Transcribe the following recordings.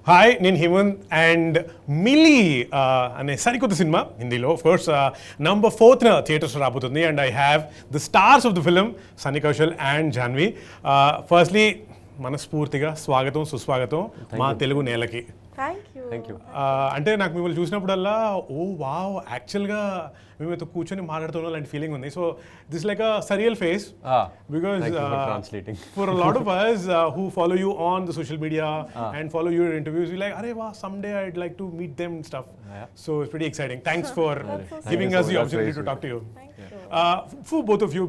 Hi నేను Hemant and milli అనే సరికొత్త సినిమా హిందీలో of course number 4th theatres రాబోతుంది and I have the stars of the film Sunny Kaushal and Janhvi. Firstly మనస్ఫూర్తిగా స్వాగతం సుస్వాగతం మా తెలుగు నేలకి. Thank you. అంటే నాకు మిమ్మల్ని చూసినప్పుడల్లా ఓ వావ్ యాక్చువల్గా మేమైతే కూర్చొని మాట్లాడుతున్నాం లాంటి ఫీలింగ్ ఉంది. So this like a surreal face because for a lot of us who follow you on the social media and follow your interviews, we like అరే వా someday I'd like to meet them and stuff. So it's pretty exciting. Thanks for giving us the opportunity to talk to you. For both of you,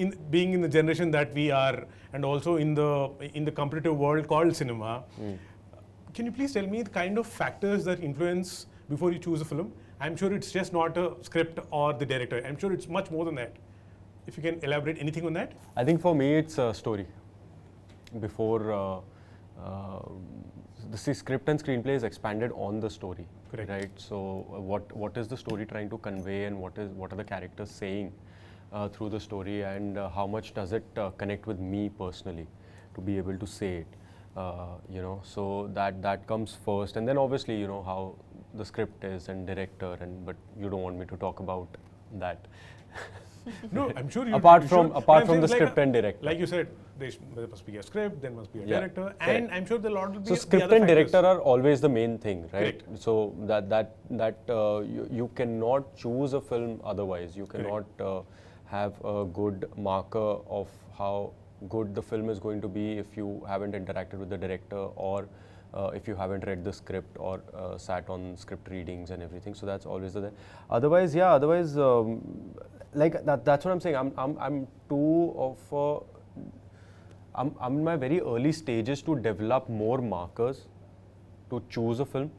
in being in the generation that we are and also in the competitive world called cinema, can you please tell me the kind of factors that influence before you choose a film? I'm sure it's just not a script or the director. I'm sure it's much more than that. If you can elaborate anything on that? I think for me it's a story. Before the script and screenplay is expanded on the story. Correct. Right? So what is the story trying to convey and what are the characters saying through the story, and how much does it connect with me personally to be able to say it. So that comes first, and then obviously how the script is and director, but you don't want me to talk about that. No, I'm sure you. apart you from should. the script and director. Like you said, there must be a script, there must be a director, and I'm sure the lot will be. So script and director are always the main thing, right? Correct. So that you cannot choose a film otherwise. You cannot have a good marker of how good the film is going to be if you haven't interacted with the director, or if you haven't read the script or sat on script readings and everything. So that's always the otherwise like that's what I'm saying. I'm too of I'm in my very early stages to develop more markers to choose a film.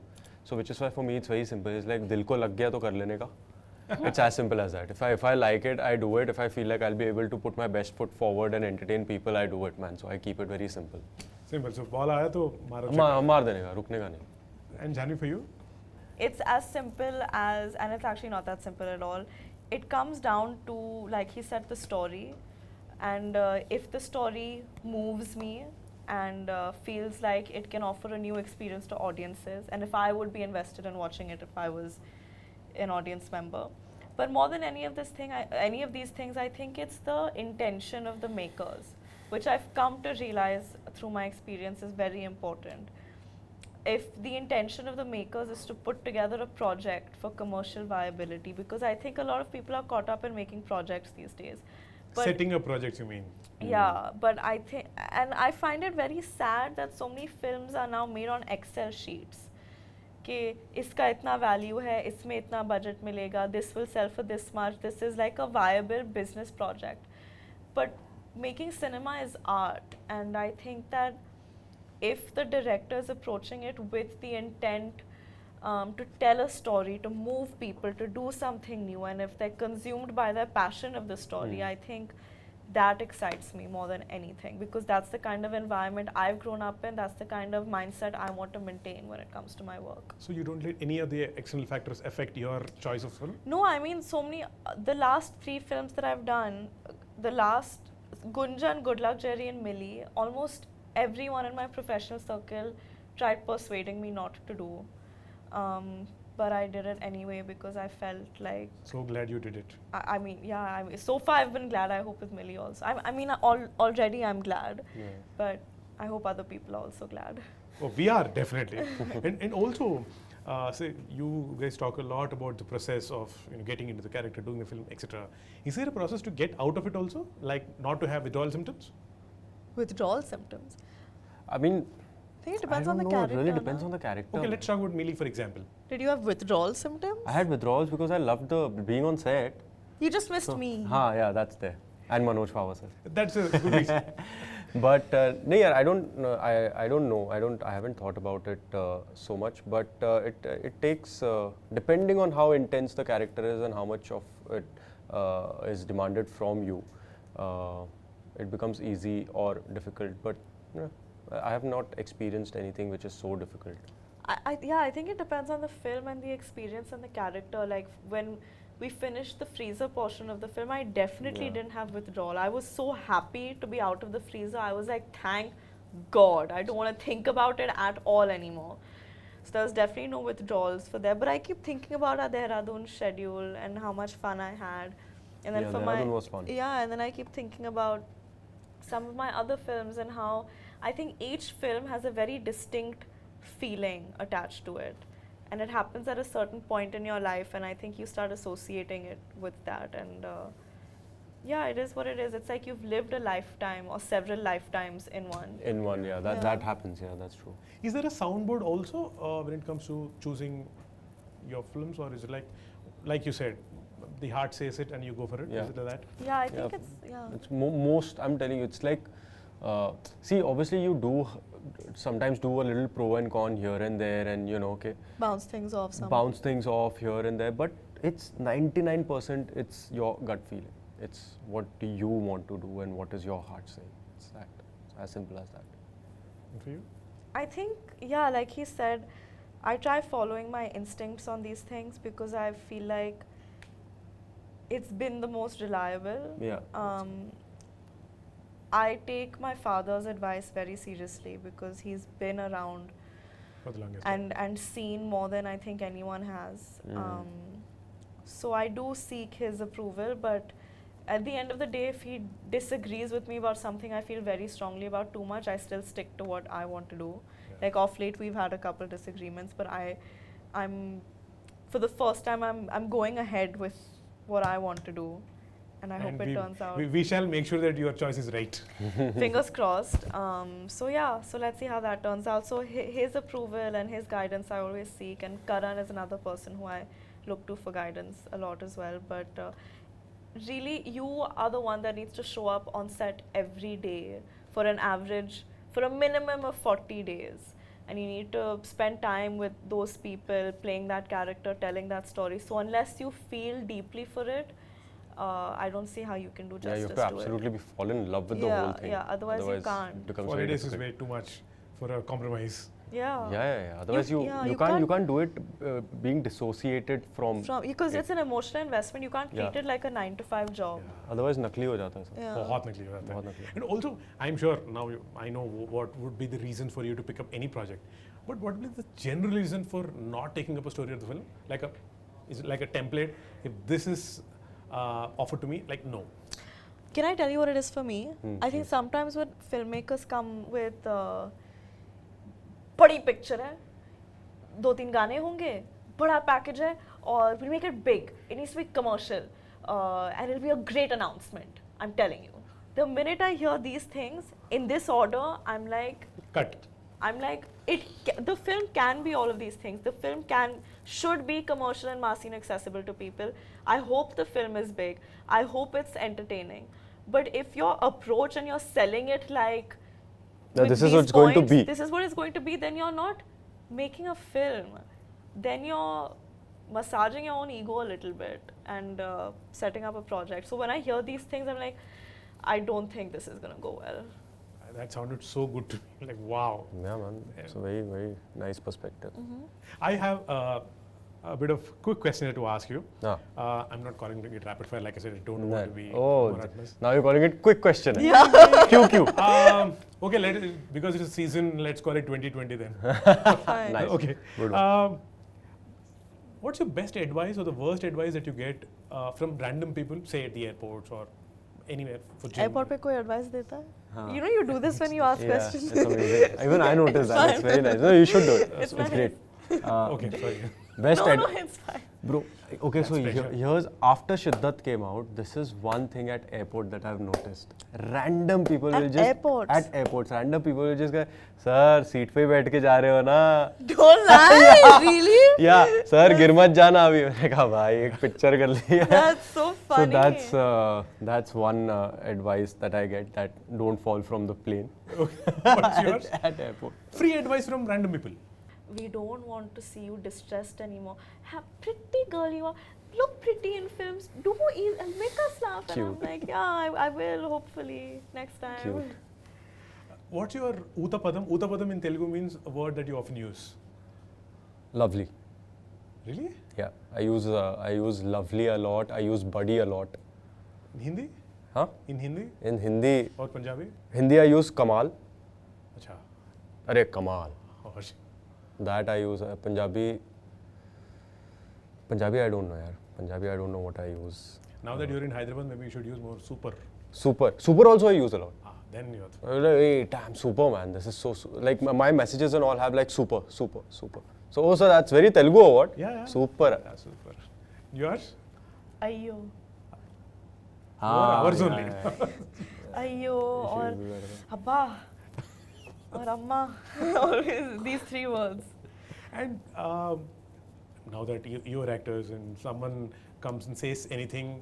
So which is why for me it's very simple. It's like dil ko lag gaya to kar lene ka. It's as simple as that. If I like it, I do it. If I feel like I'll be able to put my best foot forward and entertain people, I do it, man. So I keep it very simple. Simple. So ball आया तो मार देने का, रुकने का नहीं. And Janhvi, for you? It's as simple as, and it's actually not that simple at all. It comes down to, like he said, the story. And if the story moves me and feels like it can offer a new experience to audiences, and if I would be invested in watching it if I was an audience member. But more than any of these things, I think it's the intention of the makers, which I've come to realize through my experience is very important. If the intention of the makers is to put together a project for commercial viability, because I think a lot of people are caught up in making projects these days. But setting up projects, you mean? Yeah, but I think, and I find it very sad that so many films are now made on Excel sheets. कि इसका इतना value है, इसमें इतना budget मिलेगा, this will sell for this much, this is like a viable business project. But making cinema is art, and I think that if the director is approaching it with the intent to tell a story, to move people, to do something new, and if they're consumed by their passion of the story, I think that excites me more than anything, because that's the kind of environment I've grown up in, that's the kind of mindset I want to maintain when it comes to my work. So you don't let any of the external factors affect your choice of film? No, I mean so many, the last 3 films that I've done, the last Gunjan, Good Luck, Jerry and Millie, almost everyone in my professional circle tried persuading me not to do. But I did it anyway because I felt like... So glad you did it. I mean, so far I've been glad. I hope with Millie also. I mean, already I'm glad. Yeah. But I hope other people are also glad. Oh, we are, definitely. and also, say, you guys talk a lot about the process of getting into the character, doing the film, etc. Is there a process to get out of it also? Like not to have withdrawal symptoms? Withdrawal symptoms? I mean... I think it depends on the character. It really depends on the character. Okay, let's talk about Millie, for example. Did you have withdrawal symptoms? I had withdrawals because I loved being on set. You just missed me. Yeah, that's there. And Manoj Pawar sir. That's a good reason. But no, yeah, I don't know. I haven't thought about it so much. But it takes, depending on how intense the character is and how much of it is demanded from you, it becomes easy or difficult. But I have not experienced anything which is so difficult. I think it depends on the film and the experience and the character. Like when we finished the freezer portion of the film, I definitely didn't have withdrawal. I was so happy to be out of the freezer. I was like, thank God, I don't want to think about it at all anymore. So there's definitely no withdrawals for there. But I keep thinking about our Dehradun schedule and how much fun I had. And then Yeah, for Dehradun was fun. Yeah, and then I keep thinking about some of my other films and how I think each film has a very distinct feeling attached to it. And it happens at a certain point in your life, and I think you start associating it with that. And yeah, it is what it is. It's like you've lived a lifetime or several lifetimes in one. In one, yeah, that happens. Yeah, that's true. Is there a soundboard also when it comes to choosing your films, or is it like you said, the heart says it and you go for it? Yeah. Is it like that? Yeah, I think It's most. I'm telling you, it's like. See, obviously, you do sometimes do a little pro and con here and there, and okay, bounce things off. Bounce things off here and there, but it's 99%. It's your gut feeling. It's what do you want to do and what is your heart saying. It's that. It's as simple as that. And for you? I think, yeah, like he said, I try following my instincts on these things because I feel like it's been the most reliable. Yeah. I take my father's advice very seriously because he's been around For the longest and seen more than I think anyone has. So I do seek his approval, but at the end of the day, if he disagrees with me about something I feel very strongly about too much, I still stick to what I want to do. Yeah. Like off late, we've had a couple disagreements, but I'm for the first time, I'm going ahead with what I want to do, and I hope it turns out. We shall make sure that your choice is right. Fingers crossed. So yeah, so let's see how that turns out. So his approval and his guidance I always seek, and Karan is another person who I look to for guidance a lot as well. But really, you are the one that needs to show up on set every day for a minimum of 40 days. And you need to spend time with those people, playing that character, telling that story. So unless you feel deeply for it, I don't see how you can do justice to it. Yeah, you have to absolutely be fall in love with the whole thing. Yeah, otherwise you can't. It becomes 40 very days is difficult. way too much for a compromise. Yeah. Otherwise, you can't do it being dissociated from because it's an emotional investment. You can't treat Yeah. it like a 9-to-5 job. Otherwise, nakli ho jata hai sab. Yeah. बहुत निकली हो जाता है. बहुत निकली. And also, I'm sure now I know what would be the reason for you to pick up any project. But what would be the general reason for not taking up a story of the film? Is it like a template? If this is offered to me, like no. Can I tell you what it is for me? I think sometimes when filmmakers come with बड़ी picture है, 2-3 गाने होंगे, बड़ा package है, और we'll make it big. It needs to be commercial, and it'll be a great announcement. I'm telling you. The minute I hear these things in this order, I'm like, Cut. the film can be all of these things. The film should be commercial and massy and accessible to people. I hope the film is big. I hope it's entertaining. But if your approach and you're selling it like, this is what it's going to be. This is what it's going to be. Then you're not making a film. Then you're massaging your own ego a little bit and setting up a project. So when I hear these things, I'm like, I don't think this is going to go well. That sounded so good to me. Like, wow. Yeah, man. It's a very, very nice perspective. I have a bit of quick question to ask you. Ah. I'm not calling it rapid fire. Like I said, I don't want to be Oh, monotonous. now you're calling it quick question. Yeah. QQ. Okay, because it's a season, let's call it 2020 then. Fine. Nice. Okay. Good one. What's your best advice or the worst advice that you get from random people, say at the airports or anywhere for gym? Airport पे कोई advice देता है? You know you do this when you ask Yeah, questions. it's amazing. Even I noticed that. It's very nice. No, you should do it. It's nice. great. Okay, sorry. Best No, it's fine. Bro, okay, so pressure. here's after Shiddat came out, this is one thing at airport that I've noticed. Random people will just At airports? random people will just go, sir, seat पे बैठ के जा रहे हो ना? Don't lie, really? Yeah, sir, गिर मत जाना अभी. मैंने कहा भाई एक पिक्चर कर लिया. That's so funny. So that's one advice that I get, that don't fall from the plane. Okay. What's yours? At airport. Free advice from random people. We don't want to see you distressed anymore. Pretty girl you are. Look pretty in films. Do and make us laugh. Cute. And I'm like, yeah, I will hopefully next time. Cute. What's your Utapadam? Utapadam in Telugu means a word that you often use. Lovely. Really? Yeah, I use lovely a lot. I use buddy a lot. In Hindi? Huh? In Hindi? In Hindi, Or Punjabi? I use Kamal. अच्छा. अरे कमाल. और That I use. Punjabi I don't know yaar. Punjabi I don't know what I use. now that you're in Hyderabad, maybe you should use more super. Super also I use a lot. Then you're. Hey, damn, super man. This is so like my messages and all have like super. So that's very Telugu or what? Yeah. Super. Yeah, super. Yours? Ayyo. 4 hours only. Ayyo or Abba or Amma. Always these 3 words. And now that you're actors and someone comes and says anything,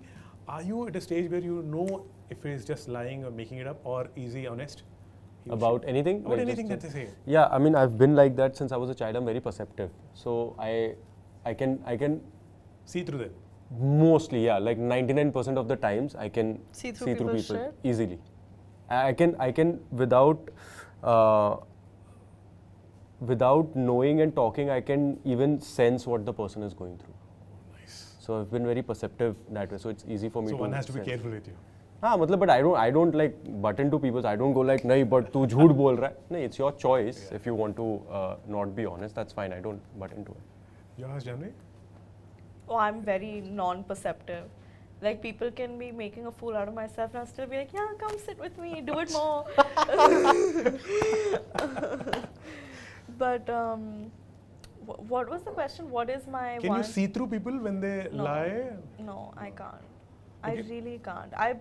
are you at a stage where you know if it is just lying or making it up, or is he honest? About anything? About anything that they say. Yeah, I mean, I've been like that since I was a child. I'm very perceptive. So I can See through them. mostly, yeah, like 99% of the times I can See through people's people shit? easily. I can without knowing and talking, I can even sense what the person is going through. Nice. So I've been very perceptive that way. So it's easy for me So to one has to be sense. careful with you. But I don't like butt into people. I don't go like, nahi, but tu jhoot bol raha hai. No, it's your choice. If you want to not be honest, that's fine. I don't butt into it. Yours, Janhvi? Oh, I'm very non-perceptive. Like people can be making a fool out of myself and I'll still be like, yeah, come sit with me, do it more. But what was the question? What is my Can one? you see through people when they No. lie? No, I can't. Okay. I really can't. I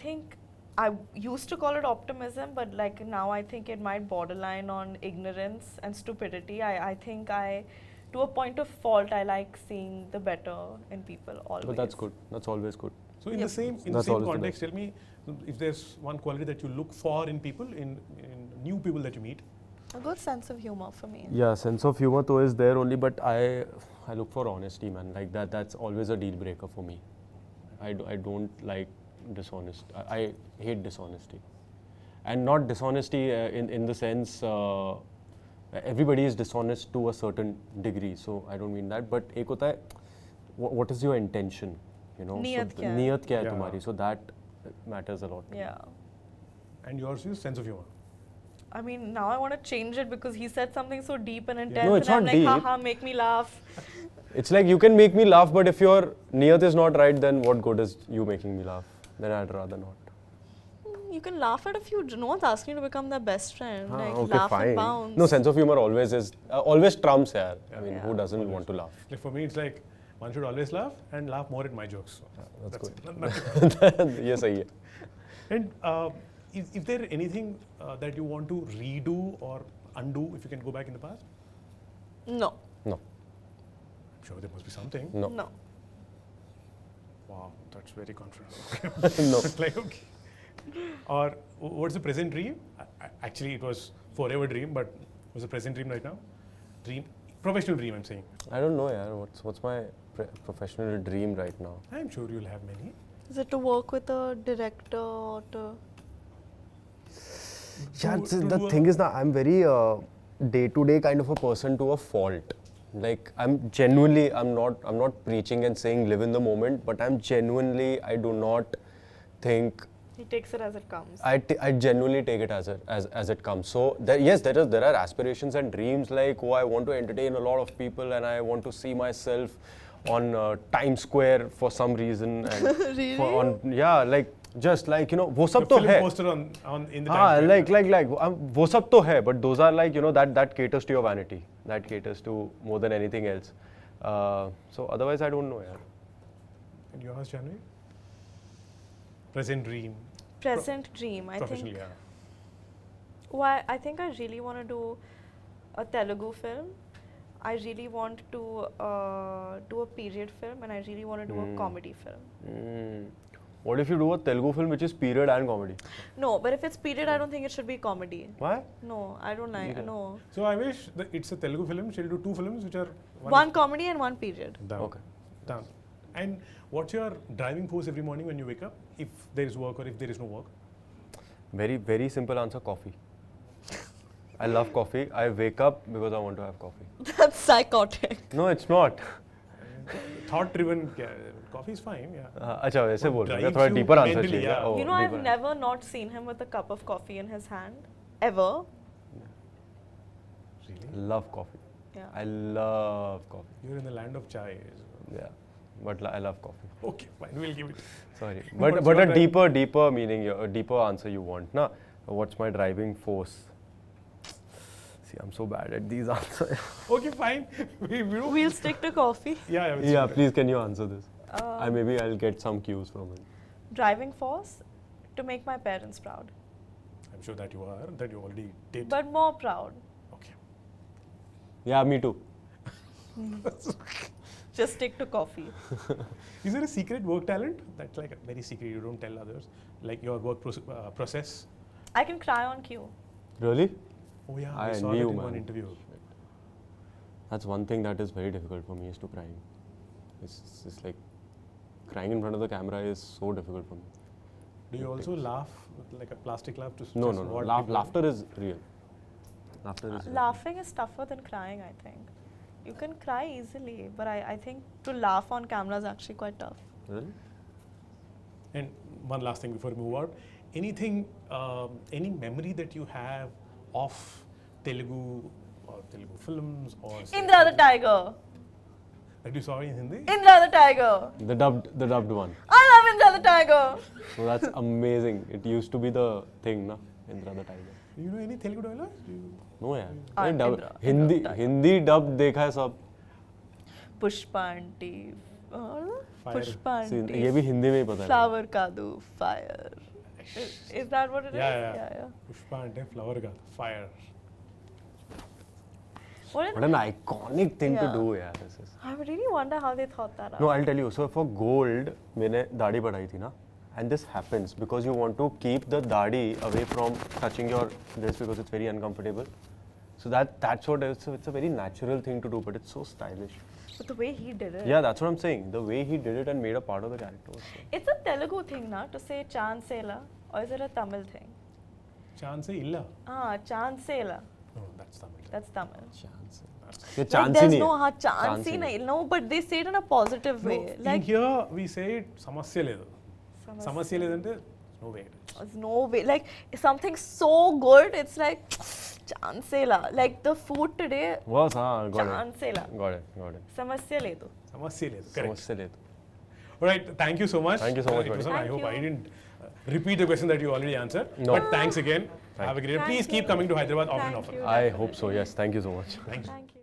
think I used to call it optimism, but like now I think it might borderline on ignorance and stupidity. I think to a point of fault, I like seeing the better in people always. But that's good. That's always good. So in Yep. the same That's always the context, tell me if there's one quality that you look for in people, in new people that you meet. A good sense of humor for me. Yeah, sense of humor though is there only, but I look for honesty, man. Like that's always a deal breaker for me. I don't like dishonest. I hate dishonesty, and not dishonesty in the sense everybody is dishonest to a certain degree. So I don't mean that. But एक होता है, what is your intention? You know, नीयत क्या है? नीयत क्या है Yeah. तुम्हारी? So that matters a lot. Yeah. And yours is sense of humor. I mean, now I want to change it because he said something so deep and intense, No, it's and I'm not like, deep. haha, make me laugh. It's like you can make me laugh, but if your niyat is not right, then what good is you making me laugh? Then I'd rather not. You can laugh at a few. No one's asking you to become their best friend. Like, Okay, laugh fine. and bounce. No, sense of humor always is always trumps yaar. I mean, Yeah. who doesn't want to laugh? Like for me, it's like one should always laugh and laugh more at my jokes. So That's good. it. Nothing. ये सही है. And is there anything that you want to redo or undo if you can go back in the past? No. No, I'm sure there must be something. no, No. Wow, that's very confident. no. Like, okay. Or what's the present dream? Actually, it was forever dream, but what's the present dream right now? Dream, professional dream, I'm saying. I don't know yaar. What's my professional dream right now? I'm sure you'll have many. Is it to work with a director or to? Yeah, To the do a- thing is that I'm very day-to-day kind of a person to a fault. Like I'm not preaching and saying live in the moment, but I do not think. He takes it as it comes. I genuinely take it as it comes. So there are aspirations and dreams like I want to entertain a lot of people and I want to see myself on Times Square for some reason. And Really? Just like वो The सब तो film है. poster on in the हाँ, Times Square. like वो सब तो है, but those are like that caters to your vanity, that caters to more than anything else. So otherwise I don't know yaar. And yours, Janhvi? Present dream. Present dream. I Professional, think. yeah. Why? I think I really want to do a Telugu film. I really want to do a period film, and I really want to do a comedy film. What if you do a Telugu film which is period and comedy? No, but if it's period, I don't think it should be comedy. Why? No, I don't like. Okay. No, So I wish that it's a Telugu film. She'll do 2 films which are one comedy and one period. Down. Okay. Down. And what's your driving force every morning when you wake up? If there is work or if there is no work? Very, very simple answer, coffee. I love coffee. I wake up because I want to have coffee. That's psychotic. No, it's not. thought-driven. Coffee is fine, yeah. अच्छा वैसे बोल रहे हैं drives थोड़ा you deeper answer mentally, चाहिए yeah. Oh, You know, I've deeper. never not seen him with a cup of coffee in his hand, ever. Really? Love coffee. Yeah. I love coffee. You're in the land of chai. Yeah, but I love coffee. Okay, fine. We'll give it. Sorry, What's but your a deeper meaning, a deeper answer you want, na? What's my driving force? See, I'm so bad at these answers. Okay, fine. we don't. We'll stick to coffee. Yeah, Yeah, please, can you answer this? Um, Maybe I'll get some cues from him. Driving force to make my parents proud, I'm sure that you are. That you already did. but more proud. Okay. Yeah, me too. Just stick to coffee. Is there a secret work talent that's like very secret? You don't tell others, like your work process. I can cry on cue. Really? Oh yeah, I I saw knew, that in man. one interview. That's one thing that is very difficult for me is to crying. It's like crying in front of the camera is so difficult for me. Do you also laugh like a plastic laugh to No, just no, no. what people- Laughter is real. Laughter is real. Laughing is tougher than crying, I think. You can cry easily, but I think to laugh on camera is actually quite tough. Really? And one last thing before we move out, anything, any memory that you have of Telugu or Telugu films or Indra the Tiger! that you saw in Hindi? Indra the Tiger! The dubbed one. I love Indra the Tiger! So that's amazing. It used to be the thing, na? Indra the Tiger. Do you know any Telugu dialogues? No यार. Ah, नहीं, Indra Tiger. Hindi dub देखा है सब. Pushpa aunty. Fire. Pushpa See, aunty. ये भी हिंदी में ही पता है. Flower kadu, fire. Is that what it is? Yeah. Yeah. Pushpa and flower ka fire. What an iconic thing to Yeah. do यार. This is. I really wonder how they thought that out. No, I'll tell you. So for gold, मैंने दाढ़ी बढ़ाई थी ना. And this happens because you want to keep the dadi away from touching your this because it's very uncomfortable. So that's what it's a very natural thing to do, but it's so stylish. But the way he did it. Yeah, that's what I'm saying. The way he did it and made a part of the character. Was so. It's a Telugu thing, na, to say Chansela, or is it a Tamil thing? Chance illa. Chansela. No, that's Tamil. That's Tamil. Chance. ये Like chance ही there's नहीं no है. chance ही नहीं. No, but they say it in a positive way. In Like here we say samasya ledu. Samasya ledante no way. there's no way. Like something so good, it's like Chansela. Like the food today, Was हाँ, got Chansela. it. Got it. Samasya ledu. Samasya ledu. Correct. समझ से ले तो. All right. Thank you so much. Thank you so much, It was buddy. on. I Thank hope I you. didn't repeat the question that you already answered. No. But thanks again. Have a great day. Thank Please you. keep coming to Hyderabad often and Thank often. you. I hope so. Yes. Thank you so much. Thank you. Thank you.